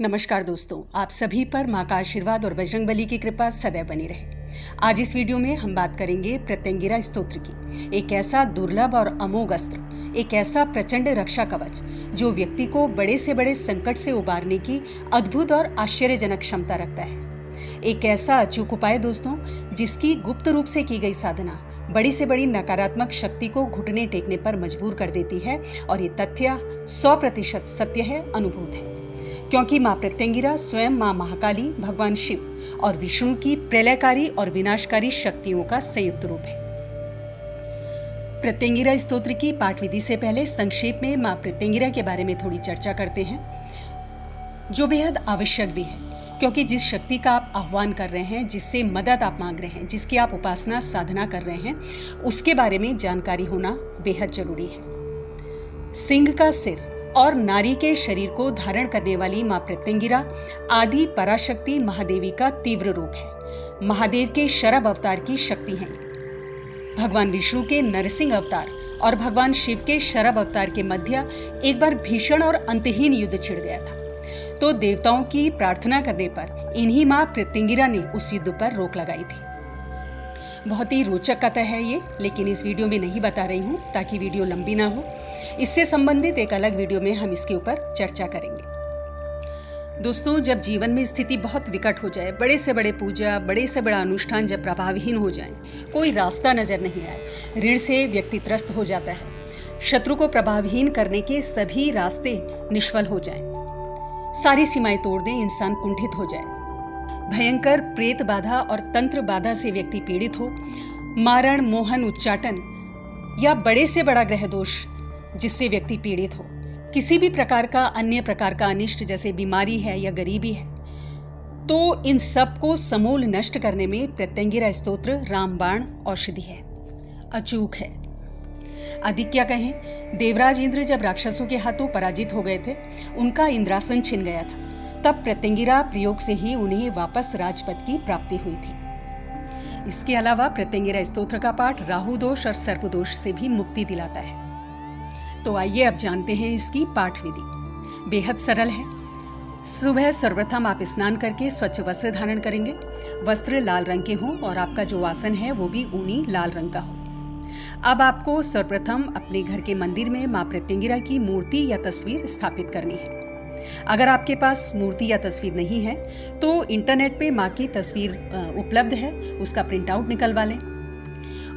नमस्कार दोस्तों, आप सभी पर माँ का आशीर्वाद और बजरंगबली की कृपा सदैव बनी रहे। आज इस वीडियो में हम बात करेंगे प्रत्यंगिरा स्तोत्र की। एक ऐसा दुर्लभ और अमोघ अस्त्र, एक ऐसा प्रचंड रक्षा कवच जो व्यक्ति को बड़े से बड़े संकट से उबारने की अद्भुत और आश्चर्यजनक क्षमता रखता है। एक ऐसा अचूक उपाय दोस्तों, जिसकी गुप्त रूप से की गई साधना बड़ी से बड़ी नकारात्मक शक्ति को घुटने टेकने पर मजबूर कर देती है। और ये तथ्य 100% सत्य है, अनुभूत है, क्योंकि माँ प्रत्यंगिरा स्वयं माँ महाकाली, भगवान शिव और विष्णु की प्रलयकारी और विनाशकारी शक्तियों का संयुक्त रूप है। प्रत्यंगिरा स्तोत्र की पाठ विधि से पहले संक्षेप में माँ प्रत्यंगिरा के बारे में थोड़ी चर्चा करते हैं, जो बेहद आवश्यक भी है, क्योंकि जिस शक्ति का आप आह्वान कर रहे हैं, जिससे मदद आप मांग रहे हैं, जिसकी आप उपासना साधना कर रहे हैं, उसके बारे में जानकारी होना बेहद जरूरी है। सिंह का सिर और नारी के शरीर को धारण करने वाली माँ प्रत्यंगिरा आदि पराशक्ति महादेवी का तीव्र रूप है। महादेव के शरभ अवतार की शक्ति है। भगवान विष्णु के नरसिंह अवतार और भगवान शिव के शरभ अवतार के मध्य एक बार भीषण और अंतहीन युद्ध छिड़ गया था, तो देवताओं की प्रार्थना करने पर इन्हीं माँ प्रत्यंगिरा ने उस युद्ध पर रोक लगाई थी। बहुत ही रोचक कथा है ये, लेकिन इस वीडियो में नहीं बता रही हूँ ताकि वीडियो लंबी ना हो। इससे संबंधित एक अलग वीडियो में हम इसके ऊपर चर्चा करेंगे। दोस्तों, जब जीवन में स्थिति बहुत विकट हो जाए, बड़े से बड़े पूजा, बड़े से बड़ा अनुष्ठान जब प्रभावहीन हो जाए, कोई रास्ता नजर नहीं आए, ऋण से व्यक्ति त्रस्त हो जाता है, शत्रु को प्रभावहीन करने के सभी रास्ते निष्फल हो जाएं, सारी सीमाएं तोड़ दें, इंसान कुंठित हो जाए, भयंकर प्रेत बाधा और तंत्र बाधा से व्यक्ति पीड़ित हो, मारण, मोहन, उच्चाटन या बड़े से बड़ा ग्रह दोष जिससे व्यक्ति पीड़ित हो, किसी भी प्रकार का अन्य प्रकार का अनिष्ट जैसे बीमारी है या गरीबी है, तो इन सब को समूल नष्ट करने में प्रत्यंगिरा स्तोत्र रामबाण औषधि है, अचूक है। अधिक क्या कहें, देवराज इंद्र जब राक्षसों के हाथों पराजित हो गए थे, उनका इंद्रासन छिन गया था, तब प्रत्यंगिरा प्रयोग से ही उन्हें वापस राजपद की प्राप्ति हुई थी। इसके अलावा प्रत्यंगिरा स्तोत्र का पाठ राहु दोष और सर्प दोष से भी मुक्ति दिलाता है। तो आइए अब जानते हैं इसकी पाठ विधि। बेहद सरल है। सुबह सर्वप्रथम आप स्नान करके स्वच्छ वस्त्र धारण करेंगे। वस्त्र लाल रंग के हों और आपका जो आसन है वो भी ऊनी लाल रंग का हो। अब आपको सर्वप्रथम अपने घर के मंदिर में माँ प्रत्यंगिरा की मूर्ति या तस्वीर स्थापित करनी है। अगर आपके पास मूर्ति या तस्वीर नहीं है तो इंटरनेट पे माँ की तस्वीर उपलब्ध है, उसका प्रिंट आउट निकलवा लें।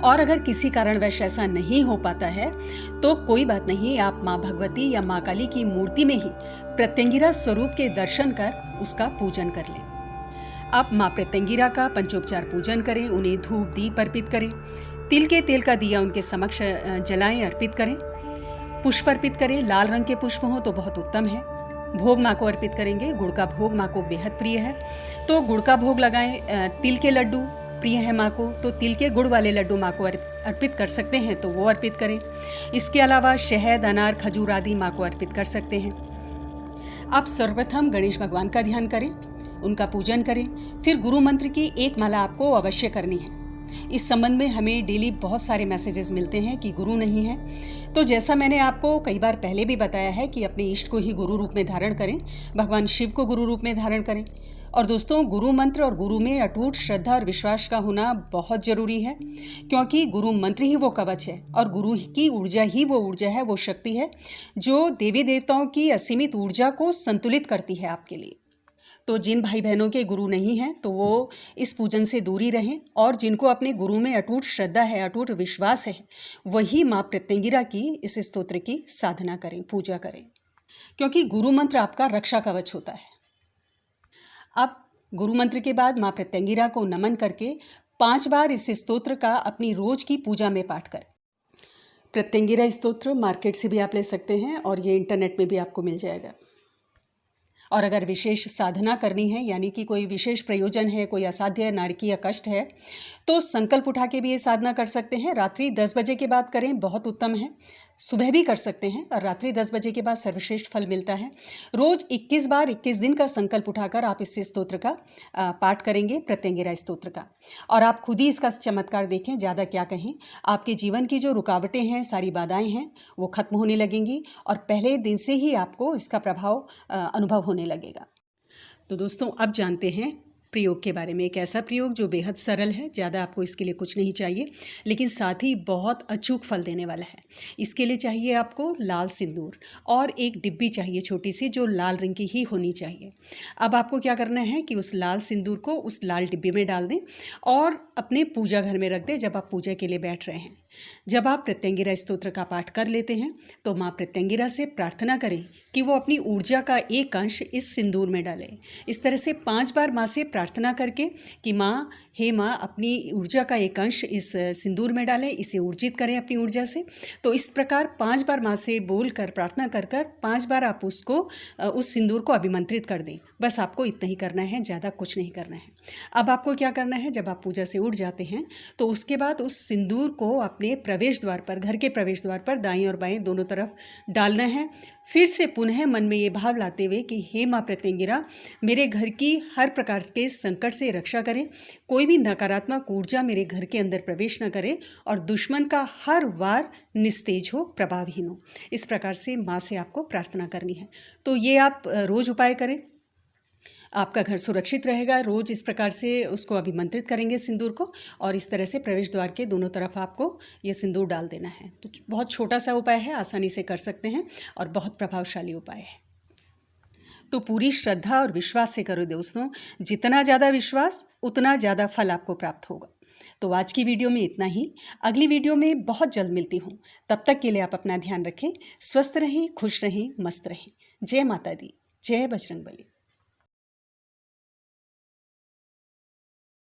और अगर किसी कारणवश ऐसा नहीं हो पाता है तो कोई बात नहीं, आप माँ भगवती या माँ काली की मूर्ति में ही प्रत्यंगिरा स्वरूप के दर्शन कर उसका पूजन कर लें। आप माँ प्रत्यंगिरा का पंचोपचार पूजन करें, उन्हें धूप दीप अर्पित करें, तिल के तेल का दिया उनके समक्ष जलाएं, अर्पित करें, पुष्प अर्पित करें। लाल रंग के पुष्प हो तो बहुत उत्तम है। भोग माँ को अर्पित करेंगे। गुड़ का भोग माँ को बेहद प्रिय है, तो गुड़ का भोग लगाएं। तिल के लड्डू प्रिय है माँ को, तो तिल के गुड़ वाले लड्डू माँ को अर्पित कर सकते हैं, तो वो अर्पित करें। इसके अलावा शहद, अनार, खजूर आदि माँ को अर्पित कर सकते हैं। आप सर्वप्रथम गणेश भगवान का ध्यान करें, उनका पूजन करें, फिर गुरु मंत्र की एक माला आपको अवश्य करनी है। इस संबंध में हमें डेली बहुत सारे मैसेजेस मिलते हैं कि गुरु नहीं है, तो जैसा मैंने आपको कई बार पहले भी बताया है कि अपने इष्ट को ही गुरु रूप में धारण करें, भगवान शिव को गुरु रूप में धारण करें। और दोस्तों, गुरु मंत्र और गुरु में अटूट श्रद्धा और विश्वास का होना बहुत जरूरी है, क्योंकि गुरु मंत्र ही वो कवच है और गुरु की ऊर्जा ही वो ऊर्जा है, वो शक्ति है जो देवी देवताओं की असीमित ऊर्जा को संतुलित करती है आपके लिए। तो जिन भाई बहनों के गुरु नहीं हैं तो वो इस पूजन से दूरी रहें, और जिनको अपने गुरु में अटूट श्रद्धा है, अटूट विश्वास है, वही माँ प्रत्यंगिरा की इस स्तोत्र की साधना करें, पूजा करें, क्योंकि गुरु मंत्र आपका रक्षा कवच होता है। अब गुरु मंत्र के बाद माँ प्रत्यंगिरा को नमन करके 5 बार इस स्तोत्र का अपनी रोज की पूजा में पाठ करें। प्रत्यंगिरा स्तोत्र मार्केट से भी आप ले सकते हैं और ये इंटरनेट में भी आपको मिल जाएगा। और अगर विशेष साधना करनी है, यानी कि कोई विशेष प्रयोजन है, कोई असाध्य नारकीय या कष्ट है, तो संकल्प उठा के भी ये साधना कर सकते हैं। रात्रि 10 बजे के बाद करें, बहुत उत्तम है। सुबह भी कर सकते हैं और रात्रि 10 बजे के बाद सर्वश्रेष्ठ फल मिलता है। रोज 21 बार 21 दिन का संकल्प उठाकर आप इस स्तोत्र का पाठ करेंगे, प्रत्यंगिरा स्तोत्र का, और आप खुद ही इसका चमत्कार देखें। ज़्यादा क्या कहें, आपके जीवन की जो रुकावटें हैं, सारी बाधाएं हैं, वो खत्म होने लगेंगी और पहले दिन से ही आपको इसका प्रभाव अनुभव होने लगेगा। तो दोस्तों अब जानते हैं प्रयोग के बारे में। एक ऐसा प्रयोग जो बेहद सरल है, ज़्यादा आपको इसके लिए कुछ नहीं चाहिए, लेकिन साथ ही बहुत अचूक फल देने वाला है। इसके लिए चाहिए आपको लाल सिंदूर और एक डिब्बी चाहिए छोटी सी, जो लाल रंग की ही होनी चाहिए। अब आपको क्या करना है कि उस लाल सिंदूर को उस लाल डिब्बी में डाल दें और अपने पूजा घर में रख दें जब आप पूजा के लिए बैठ रहे हैं। जब आप प्रत्यंगिरा स्तोत्र का पाठ कर लेते हैं तो माँ प्रत्यंगिरा से प्रार्थना करें कि वो अपनी ऊर्जा का एक अंश इस सिंदूर में डाले। इस तरह से 5 बार माँ से प्रार्थना करके कि माँ, हे माँ, अपनी ऊर्जा का एक अंश इस सिंदूर में डालें, इसे ऊर्जित करें अपनी ऊर्जा से। तो इस प्रकार 5 बार माँ से बोल कर प्रार्थना कर 5 बार आप उसको उस सिंदूर को अभिमंत्रित कर दें। बस आपको इतना ही करना है, ज़्यादा कुछ नहीं करना है। अब आपको क्या करना है, जब आप पूजा से उठ जाते हैं तो उसके बाद उस सिंदूर को अपने प्रवेश द्वार पर, घर के प्रवेश द्वार पर दाईं और बाएं दोनों तरफ डालना है। फिर से पुनः मन में ये भाव लाते हुए कि हे माँ प्रत्यंगिरा, मेरे घर की हर प्रकार के संकट से रक्षा करें, कोई भी नकारात्मक ऊर्जा मेरे घर के अंदर प्रवेश न करे और दुश्मन का हर वार निस्तेज हो, प्रभावहीन हो। इस प्रकार से माँ से आपको प्रार्थना करनी है। तो ये आप रोज़ उपाय करें, आपका घर सुरक्षित रहेगा। रोज़ इस प्रकार से उसको अभिमंत्रित करेंगे सिंदूर को, और इस तरह से प्रवेश द्वार के दोनों तरफ आपको ये सिंदूर डाल देना है। तो बहुत छोटा सा उपाय है, आसानी से कर सकते हैं और बहुत प्रभावशाली उपाय है। तो पूरी श्रद्धा और विश्वास से करो दोस्तों, जितना ज़्यादा विश्वास उतना ज़्यादा फल आपको प्राप्त होगा। तो आज की वीडियो में इतना ही। अगली वीडियो में बहुत जल्द मिलती हूँ। तब तक के लिए आप अपना ध्यान रखें, स्वस्थ रहें, खुश रहें, मस्त रहें। जय माता दी, जय बजरंगबली।